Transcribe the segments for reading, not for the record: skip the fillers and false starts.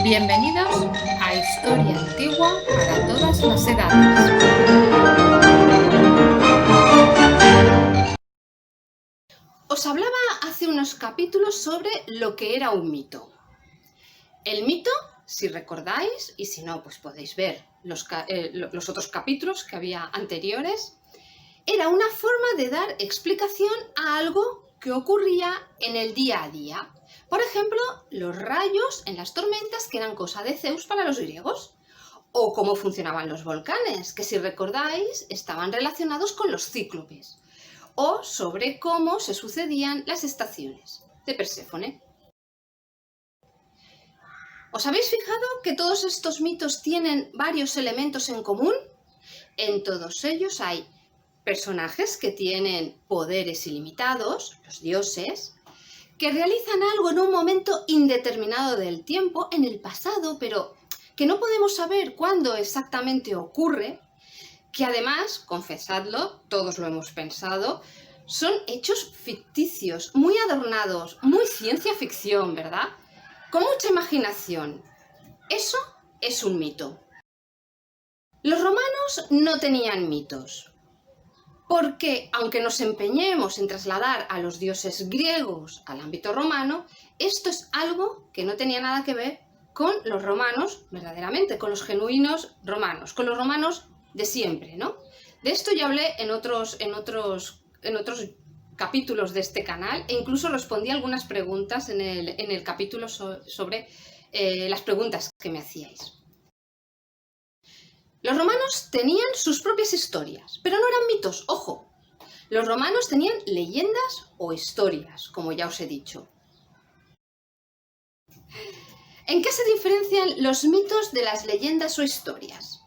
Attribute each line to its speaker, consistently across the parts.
Speaker 1: Bienvenidos a Historia Antigua para todas las edades. Os hablaba hace unos capítulos sobre lo que era un mito. El mito, si recordáis, y si no, pues podéis ver los otros capítulos que había anteriores, era una forma de dar explicación a algo que ocurría en el día a día. Por ejemplo, los rayos en las tormentas, que eran cosa de Zeus para los griegos, o cómo funcionaban los volcanes, que si recordáis estaban relacionados con los cíclopes, o sobre cómo se sucedían las estaciones de Perséfone. ¿Os habéis fijado que todos estos mitos tienen varios elementos en común? En todos ellos hay personajes que tienen poderes ilimitados, los dioses, que realizan algo en un momento indeterminado del tiempo, en el pasado, pero que no podemos saber cuándo exactamente ocurre, que además, confesadlo, todos lo hemos pensado, son hechos ficticios, muy adornados, muy ciencia ficción, ¿verdad? Con mucha imaginación. Eso es un mito. Los romanos no tenían mitos, porque aunque nos empeñemos en trasladar a los dioses griegos al ámbito romano, esto es algo que no tenía nada que ver con los romanos verdaderamente, con los genuinos romanos, con los romanos de siempre, ¿no? De esto ya hablé en otros capítulos de este canal, e incluso respondí algunas preguntas en el capítulo sobre las preguntas que me hacíais. Los romanos tenían sus propias historias, pero no eran mitos, ojo. Los romanos tenían leyendas o historias, como ya os he dicho. ¿En qué se diferencian los mitos de las leyendas o historias?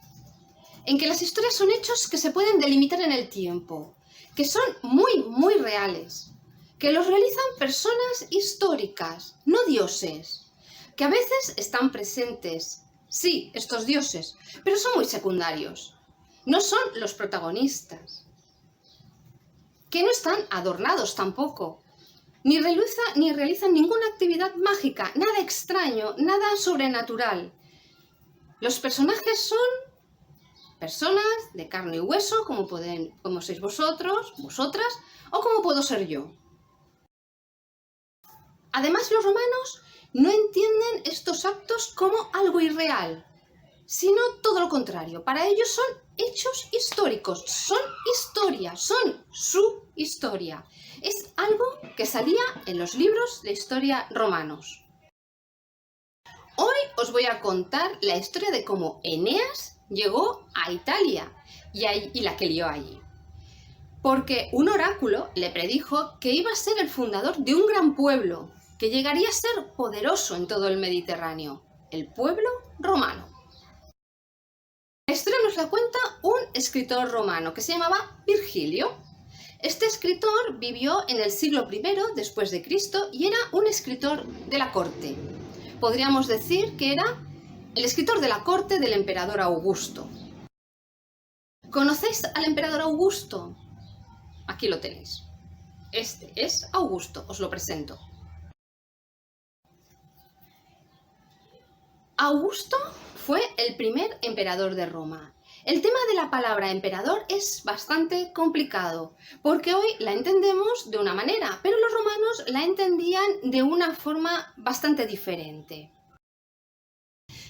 Speaker 1: En que las historias son hechos que se pueden delimitar en el tiempo, que son muy reales, que los realizan personas históricas, no dioses, que a veces están presentes, sí, estos dioses, pero son muy secundarios, no son los protagonistas, que no están adornados tampoco, ni realizan ninguna actividad mágica, nada extraño, nada sobrenatural. Los personajes son personas de carne y hueso, como sois vosotros, vosotras, o como puedo ser yo. Además, los romanos no entienden estos actos como algo irreal, sino todo lo contrario. Para ellos son hechos históricos, son historia, son su historia. Es algo que salía en los libros de historia romanos. Hoy os voy a contar la historia de cómo Eneas llegó a Italia y la que lió allí. Porque un oráculo le predijo que iba a ser el fundador de un gran pueblo, que llegaría a ser poderoso en todo el Mediterráneo, el pueblo romano. La historia nos la cuenta un escritor romano que se llamaba Virgilio. Este escritor vivió en el siglo I después de Cristo y era un escritor de la corte. Podríamos decir que era el escritor de la corte del emperador Augusto. ¿Conocéis al emperador Augusto? Aquí lo tenéis. Este es Augusto, os lo presento. Augusto fue el primer emperador de Roma. El tema de la palabra emperador es bastante complicado, porque hoy la entendemos de una manera, pero los romanos la entendían de una forma bastante diferente.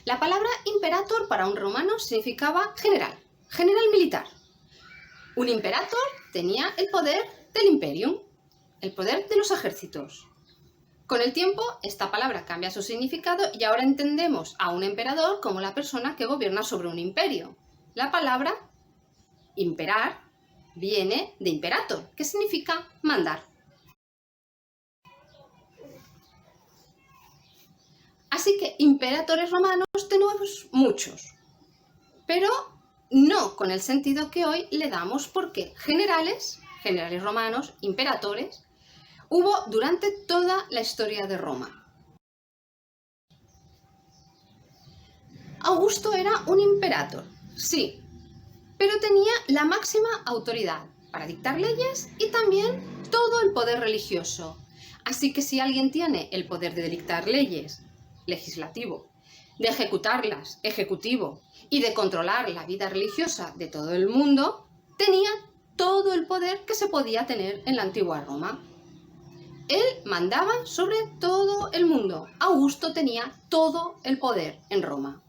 Speaker 1: La palabra imperator para un romano significaba general militar. Un imperator tenía el poder del imperium, el poder de los ejércitos. Con el tiempo, esta palabra cambia su significado y ahora entendemos a un emperador como la persona que gobierna sobre un imperio. La palabra imperar viene de imperator, que significa mandar. Así que imperadores romanos tenemos muchos, pero no con el sentido que hoy le damos, porque generales romanos, imperatores, hubo durante toda la historia de Roma. Augusto era un imperator, sí, pero tenía la máxima autoridad para dictar leyes y también todo el poder religioso. Así que si alguien tiene el poder de dictar leyes, legislativo, de ejecutarlas, ejecutivo, y de controlar la vida religiosa de todo el mundo, tenía todo el poder que se podía tener en la antigua Roma. Él mandaba sobre todo el mundo. Augusto tenía todo el poder en Roma.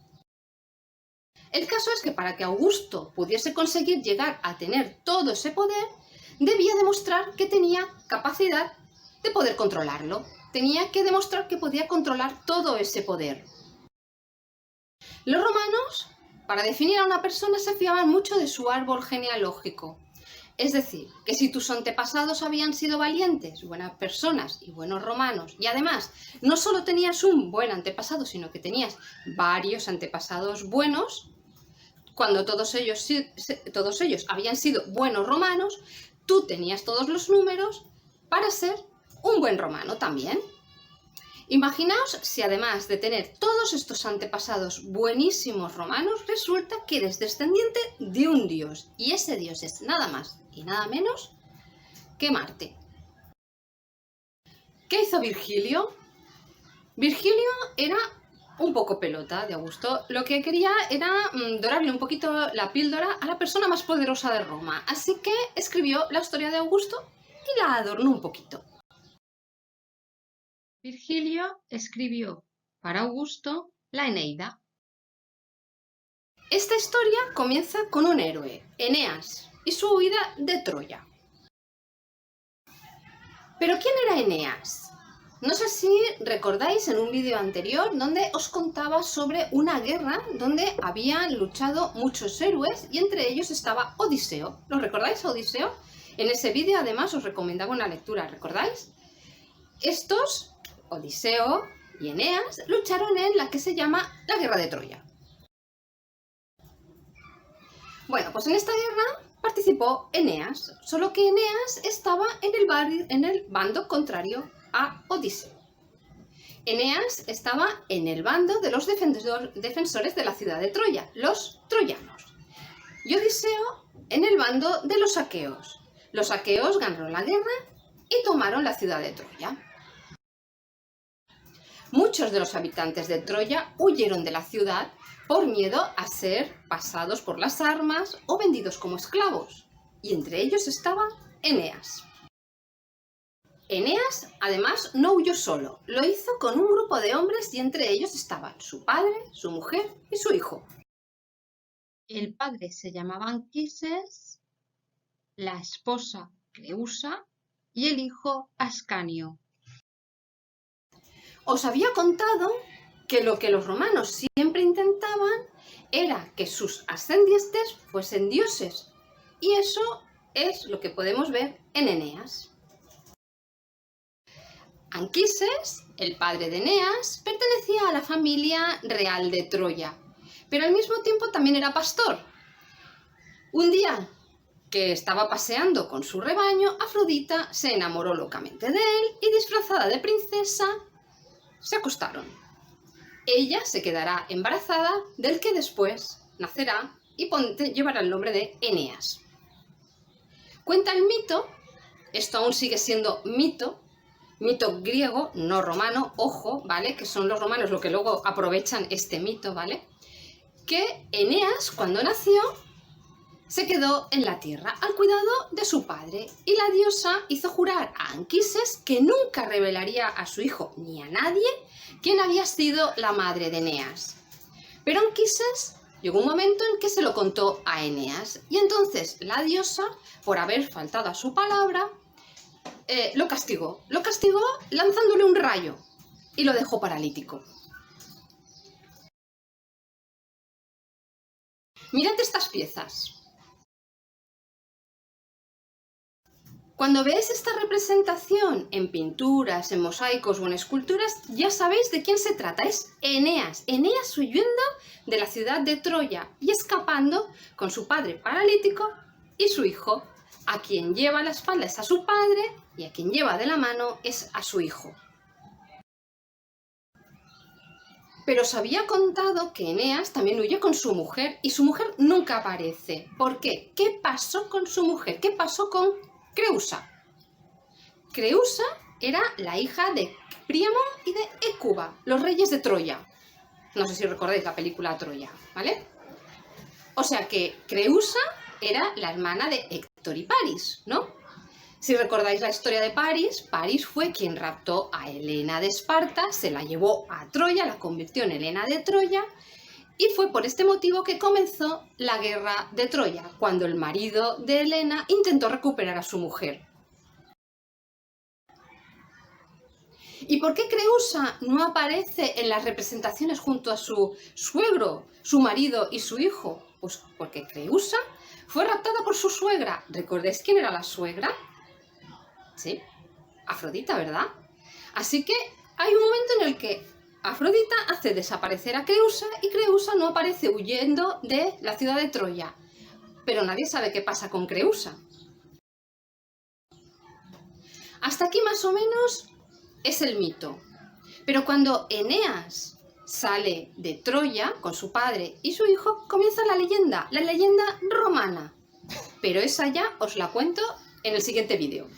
Speaker 1: El caso es que para que Augusto pudiese conseguir llegar a tener todo ese poder, debía demostrar que tenía capacidad de poder controlarlo. Tenía que demostrar que podía controlar todo ese poder. Los romanos, para definir a una persona, se fiaban mucho de su árbol genealógico. Es decir, que si tus antepasados habían sido valientes, buenas personas y buenos romanos, y además no solo tenías un buen antepasado, sino que tenías varios antepasados buenos, cuando todos ellos habían sido buenos romanos, tú tenías todos los números para ser un buen romano también. Imaginaos si además de tener todos estos antepasados buenísimos romanos, resulta que eres descendiente de un dios, y ese dios es nada más y nada menos que Marte. ¿Qué hizo Virgilio? Virgilio era un poco pelota de Augusto. Lo que quería era dorarle un poquito la píldora a la persona más poderosa de Roma, así que escribió la historia de Augusto y la adornó un poquito. Virgilio escribió para Augusto la Eneida. Esta historia comienza con un héroe, Eneas, y su huida de Troya. ¿Pero quién era Eneas? No sé si recordáis en un vídeo anterior donde os contaba sobre una guerra donde habían luchado muchos héroes y entre ellos estaba Odiseo. ¿Lo recordáis, Odiseo? En ese vídeo además os recomendaba una lectura, ¿recordáis? Estos, Odiseo y Eneas, lucharon en la que se llama la Guerra de Troya. Bueno, pues en esta guerra participó Eneas, solo que Eneas estaba en el bando contrario a Odiseo. Eneas estaba en el bando de los defensores de la ciudad de Troya, los troyanos, y Odiseo en el bando de los aqueos. Los aqueos ganaron la guerra y tomaron la ciudad de Troya. Muchos de los habitantes de Troya huyeron de la ciudad por miedo a ser pasados por las armas o vendidos como esclavos, y entre ellos estaba Eneas. Eneas, además, no huyó solo, lo hizo con un grupo de hombres y entre ellos estaban su padre, su mujer y su hijo. El padre se llamaba Anquises, la esposa Creusa y el hijo Ascanio. Os había contado que lo que los romanos siempre intentaban era que sus ascendientes fuesen dioses, y eso es lo que podemos ver en Eneas. Anquises, el padre de Eneas, pertenecía a la familia real de Troya, pero al mismo tiempo también era pastor. Un día que estaba paseando con su rebaño, Afrodita se enamoró locamente de él y, disfrazada de princesa, se acostaron. Ella se quedará embarazada del que después nacerá y llevará el nombre de Eneas. Cuenta el mito, esto aún sigue siendo mito griego, no romano, ojo, ¿vale? Que son los romanos los que luego aprovechan este mito, ¿vale? Que Eneas, cuando nació, se quedó en la tierra al cuidado de su padre y la diosa hizo jurar a Anquises que nunca revelaría a su hijo ni a nadie quién había sido la madre de Eneas. Pero Anquises llegó un momento en que se lo contó a Eneas y entonces la diosa, por haber faltado a su palabra, lo castigó lanzándole un rayo y lo dejó paralítico. Mirad estas piezas. Cuando veáis esta representación en pinturas, en mosaicos o en esculturas, ya sabéis de quién se trata. Es Eneas. Eneas huyendo de la ciudad de Troya y escapando con su padre paralítico y su hijo. A quien lleva a la espalda es a su padre y a quien lleva de la mano es a su hijo. Pero os había contado que Eneas también huye con su mujer y su mujer nunca aparece. ¿Por qué? ¿Qué pasó con su mujer? ¿Qué pasó con Creusa? Creusa era la hija de Príamo y de Hécuba, los reyes de Troya. No sé si recordáis la película Troya, ¿vale? O sea que Creusa era la hermana de Héctor y Paris, ¿no? Si recordáis la historia de Paris, Paris fue quien raptó a Helena de Esparta, se la llevó a Troya, la convirtió en Helena de Troya, y fue por este motivo que comenzó la guerra de Troya, cuando el marido de Helena intentó recuperar a su mujer. ¿Y por qué Creusa no aparece en las representaciones junto a su suegro, su marido y su hijo? Pues porque Creusa fue raptada por su suegra. ¿Recordáis quién era la suegra? Sí, Afrodita, ¿verdad? Así que hay un momento en el que Afrodita hace desaparecer a Creusa y Creusa no aparece huyendo de la ciudad de Troya. Pero nadie sabe qué pasa con Creusa. Hasta aquí más o menos es el mito. Pero cuando Eneas sale de Troya con su padre y su hijo, comienza la leyenda romana. Pero esa ya os la cuento en el siguiente vídeo.